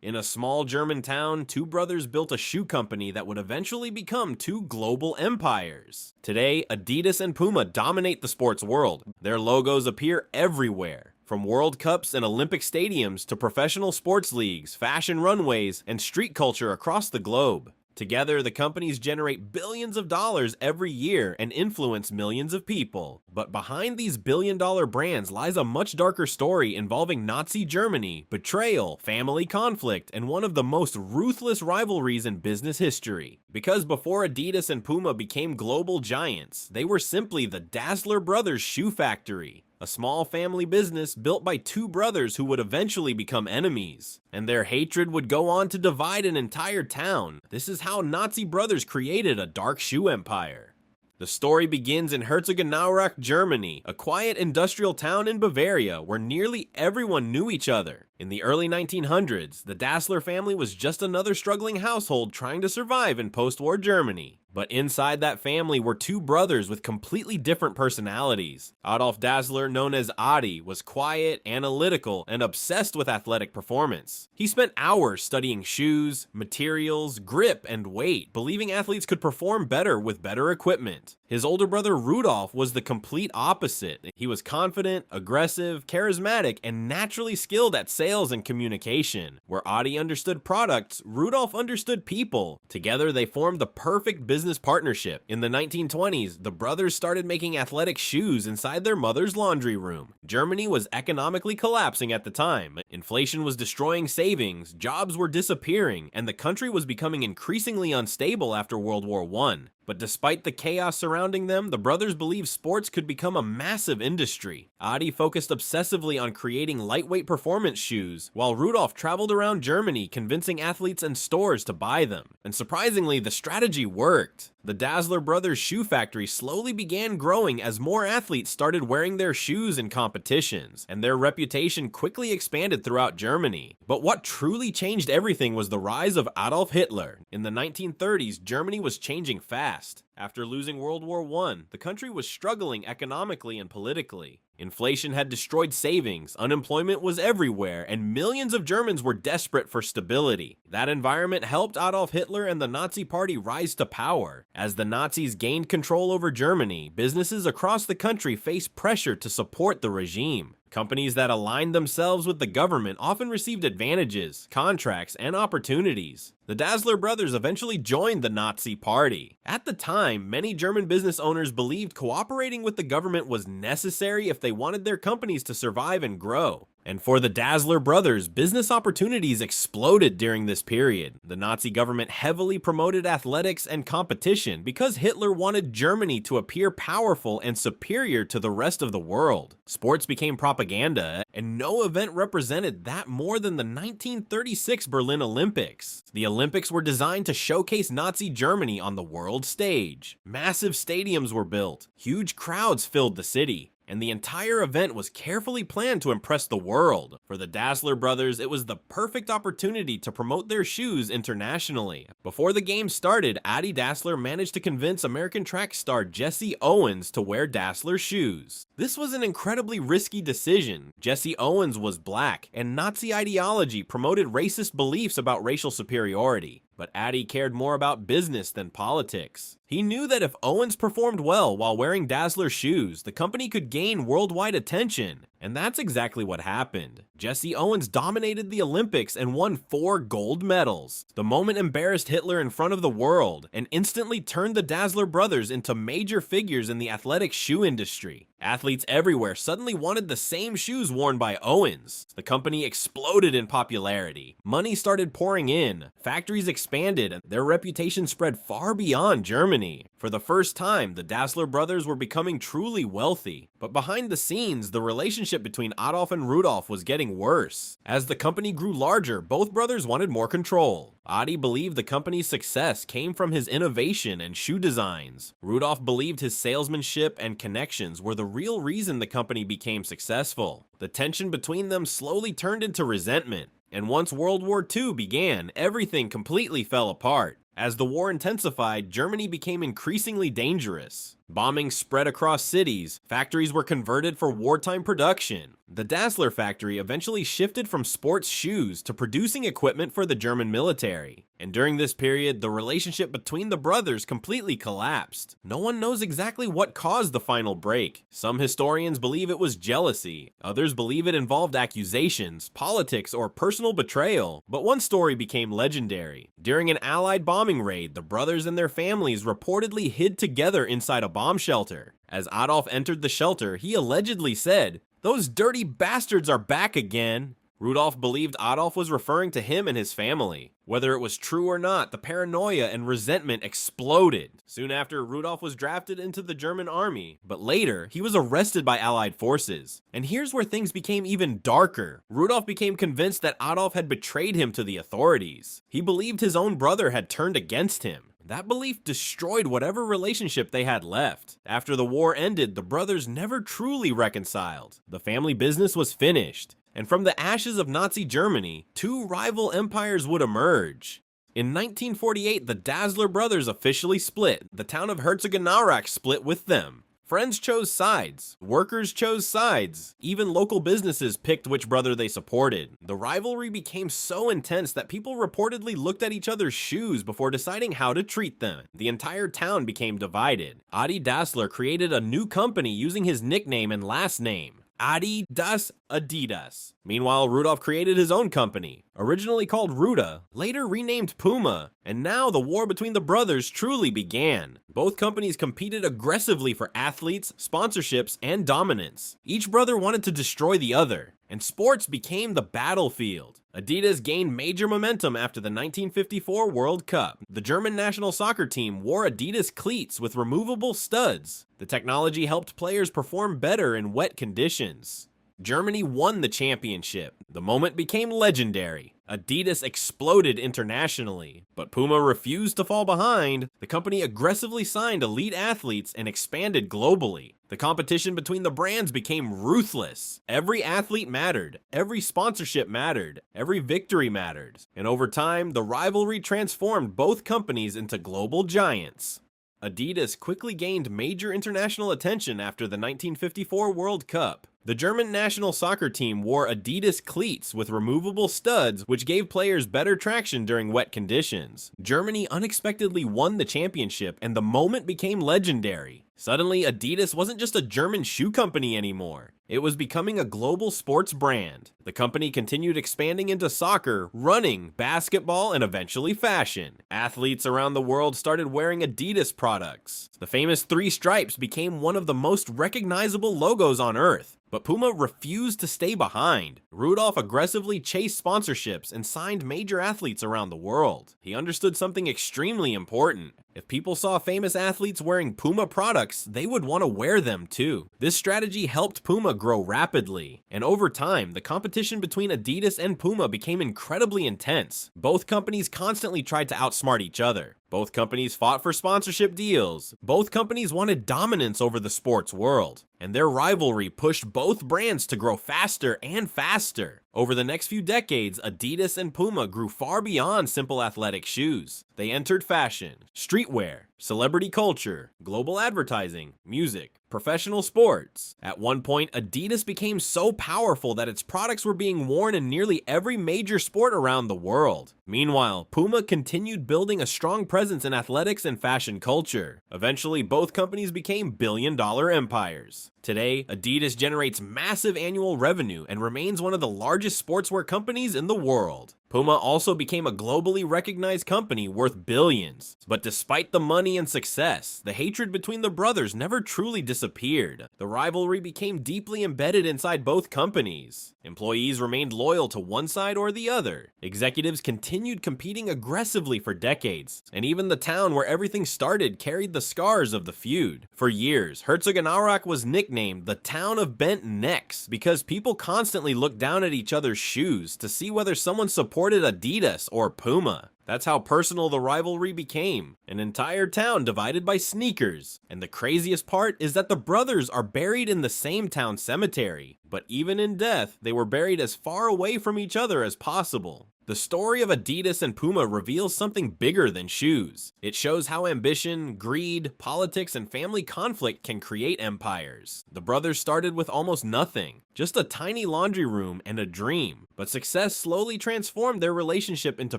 In a small German town, two brothers built a shoe company that would eventually become two global empires. Today, Adidas and Puma dominate the sports world. Their logos appear everywhere, from World Cups and Olympic stadiums to professional sports leagues, fashion runways, and street culture across the globe. Together, the companies generate billions of dollars every year and influence millions of people. But behind these billion-dollar brands lies a much darker story involving Nazi Germany, betrayal, family conflict, and one of the most ruthless rivalries in business history. Because before Adidas and Puma became global giants, they were simply the Dassler Brothers Shoe Factory, a small family business built by two brothers who would eventually become enemies. And their hatred would go on to divide an entire town. This is how Nazi brothers created a dark shoe empire. The story begins in Herzogenaurach, Germany, a quiet industrial town in Bavaria where nearly everyone knew each other. In the early 1900s, the Dassler family was just another struggling household trying to survive in post-war Germany. But inside that family were two brothers with completely different personalities. Adolf Dassler, known as Adi, was quiet, analytical, and obsessed with athletic performance. He spent hours studying shoes, materials, grip, and weight, believing athletes could perform better with better equipment. His older brother Rudolf was the complete opposite. He was confident, aggressive, charismatic, and naturally skilled at sales and communication. Where Adi understood products, Rudolf understood people. Together, they formed the perfect business partnership. In the 1920s, the brothers started making athletic shoes inside their mother's laundry room. Germany was economically collapsing at the time. Inflation was destroying savings, jobs were disappearing, and the country was becoming increasingly unstable after World War I. But despite the chaos surrounding them, the brothers believed sports could become a massive industry. Adi focused obsessively on creating lightweight performance shoes, while Rudolf traveled around Germany convincing athletes and stores to buy them. And surprisingly, the strategy worked. The Dassler Brothers Shoe Factory slowly began growing as more athletes started wearing their shoes in competitions, and their reputation quickly expanded throughout Germany. But what truly changed everything was the rise of Adolf Hitler. In the 1930s, Germany was changing fast. After losing World War I, the country was struggling economically and politically. Inflation had destroyed savings, unemployment was everywhere, and millions of Germans were desperate for stability. That environment helped Adolf Hitler and the Nazi Party rise to power. As the Nazis gained control over Germany, businesses across the country faced pressure to support the regime. Companies that aligned themselves with the government often received advantages, contracts, and opportunities. The Dassler brothers eventually joined the Nazi Party. At the time, many German business owners believed cooperating with the government was necessary if they wanted their companies to survive and grow. And for the Dassler brothers, business opportunities exploded during this period. The Nazi government heavily promoted athletics and competition because Hitler wanted Germany to appear powerful and superior to the rest of the world. Sports became propaganda, and no event represented that more than the 1936 Berlin Olympics. The Olympics were designed to showcase Nazi Germany on the world stage. Massive stadiums were built, huge crowds filled the city, and the entire event was carefully planned to impress the world. For the Dassler brothers, it was the perfect opportunity to promote their shoes internationally. Before the game started, Adi Dassler managed to convince American track star Jesse Owens to wear Dassler shoes. This was an incredibly risky decision. Jesse Owens was black, and Nazi ideology promoted racist beliefs about racial superiority. But Adi cared more about business than politics. He knew that if Owens performed well while wearing Dassler shoes, the company could gain worldwide attention. And that's exactly what happened. Jesse Owens dominated the Olympics and won 4 gold medals. The moment embarrassed Hitler in front of the world and instantly turned the Dassler brothers into major figures in the athletic shoe industry. Athletes everywhere suddenly wanted the same shoes worn by Owens. The company exploded in popularity. Money started pouring in. Factories expanded, and their reputation spread far beyond Germany. For the first time, the Dassler brothers were becoming truly wealthy. But behind the scenes, the relationship between Adolf and Rudolf was getting worse. As the company grew larger, both brothers wanted more control. Adi believed the company's success came from his innovation and shoe designs. Rudolf believed his salesmanship and connections were the real reason the company became successful. The tension between them slowly turned into resentment. And once World War II began, everything completely fell apart. As the war intensified, Germany became increasingly dangerous. Bombing spread across cities, factories were converted for wartime production. The Dassler factory eventually shifted from sports shoes to producing equipment for the German military. And during this period, the relationship between the brothers completely collapsed. No one knows exactly what caused the final break. Some historians believe it was jealousy, others believe it involved accusations, politics, or personal betrayal. But one story became legendary. During an Allied bombing raid, the brothers and their families reportedly hid together inside a bomb shelter. As Adolf entered the shelter, he allegedly said, "Those dirty bastards are back again." Rudolf believed Adolf was referring to him and his family. Whether it was true or not, the paranoia and resentment exploded. Soon after, Rudolf was drafted into the German army, but later, he was arrested by Allied forces. And here's where things became even darker. Rudolf became convinced that Adolf had betrayed him to the authorities. He believed his own brother had turned against him. That belief destroyed whatever relationship they had left. After the war ended, the brothers never truly reconciled. The family business was finished. And from the ashes of Nazi Germany, two rival empires would emerge. In 1948, the Dassler brothers officially split. The town of Herzogenaurach split with them. Friends chose sides, workers chose sides, even local businesses picked which brother they supported. The rivalry became so intense that people reportedly looked at each other's shoes before deciding how to treat them. The entire town became divided. Adi Dassler created a new company using his nickname and last name, Adi das Adidas. Meanwhile, Rudolf created his own company, originally called Ruda, later renamed Puma, and now the war between the brothers truly began. Both companies competed aggressively for athletes, sponsorships, and dominance. Each brother wanted to destroy the other, and sports became the battlefield. Adidas gained major momentum after the 1954 World Cup. The German national soccer team wore Adidas cleats with removable studs. The technology helped players perform better in wet conditions. Germany won the championship. The moment became legendary. Adidas exploded internationally, but Puma refused to fall behind. The company aggressively signed elite athletes and expanded globally. The competition between the brands became ruthless. Every athlete mattered, every sponsorship mattered, every victory mattered. And over time, the rivalry transformed both companies into global giants. Adidas quickly gained major international attention after the 1954 World Cup. The German national soccer team wore Adidas cleats with removable studs, which gave players better traction during wet conditions. Germany unexpectedly won the championship, and the moment became legendary. Suddenly, Adidas wasn't just a German shoe company anymore. It was becoming a global sports brand. The company continued expanding into soccer, running, basketball, and eventually fashion. Athletes around the world started wearing Adidas products. The famous three stripes became one of the most recognizable logos on earth. But Puma refused to stay behind. Rudolf aggressively chased sponsorships and signed major athletes around the world. He understood something extremely important. If people saw famous athletes wearing Puma products, they would want to wear them too. This strategy helped Puma grow rapidly. And over time, the competition between Adidas and Puma became incredibly intense. Both companies constantly tried to outsmart each other. Both companies fought for sponsorship deals. Both companies wanted dominance over the sports world. And their rivalry pushed both brands to grow faster and faster. Over the next few decades, Adidas and Puma grew far beyond simple athletic shoes. They entered fashion, streetwear, celebrity culture, global advertising, music, professional sports. At one point, Adidas became so powerful that its products were being worn in nearly every major sport around the world. Meanwhile, Puma continued building a strong presence in athletics and fashion culture. Eventually, both companies became billion-dollar empires. Today, Adidas generates massive annual revenue and remains one of the largest sportswear companies in the world. Puma also became a globally recognized company worth billions. But despite the money and success, the hatred between the brothers never truly disappeared. The rivalry became deeply embedded inside both companies. Employees remained loyal to one side or the other. Executives continued competing aggressively for decades, and even the town where everything started carried the scars of the feud. For years, Herzogenaurach was nicknamed the town of bent necks because people constantly looked down at each other's shoes to see whether someone supported Adidas or Puma. That's how personal the rivalry became. An entire town divided by sneakers. And the craziest part is that the brothers are buried in the same town cemetery. But even in death, they were buried as far away from each other as possible. The story of Adidas and Puma reveals something bigger than shoes. It shows how ambition, greed, politics, and family conflict can create empires. The brothers started with almost nothing, just a tiny laundry room and a dream, but success slowly transformed their relationship into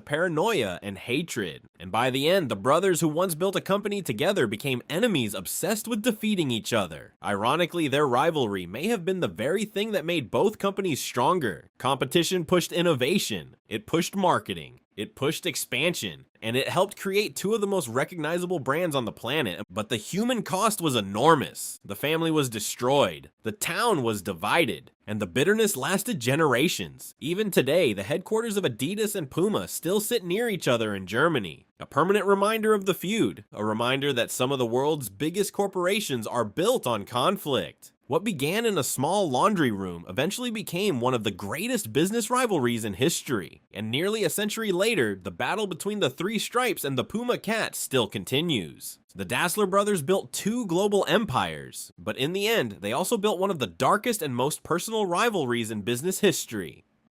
paranoia and hatred. And by the end, the brothers who once built a company together became enemies obsessed with defeating each other. Ironically, their rivalry may have been the very thing that made both companies stronger. Competition pushed innovation, it pushed marketing, it pushed expansion, and it helped create two of the most recognizable brands on the planet. But the human cost was enormous. The family was destroyed, the town was divided, and the bitterness lasted generations. Even today, the headquarters of Adidas and Puma still sit near each other in Germany. A permanent reminder of the feud, a reminder that some of the world's biggest corporations are built on conflict. What began in a small laundry room eventually became one of the greatest business rivalries in history. And nearly a century later, the battle between the three stripes and the Puma cat still continues. The Dassler brothers built two global empires, but in the end, they also built one of the darkest and most personal rivalries in business history.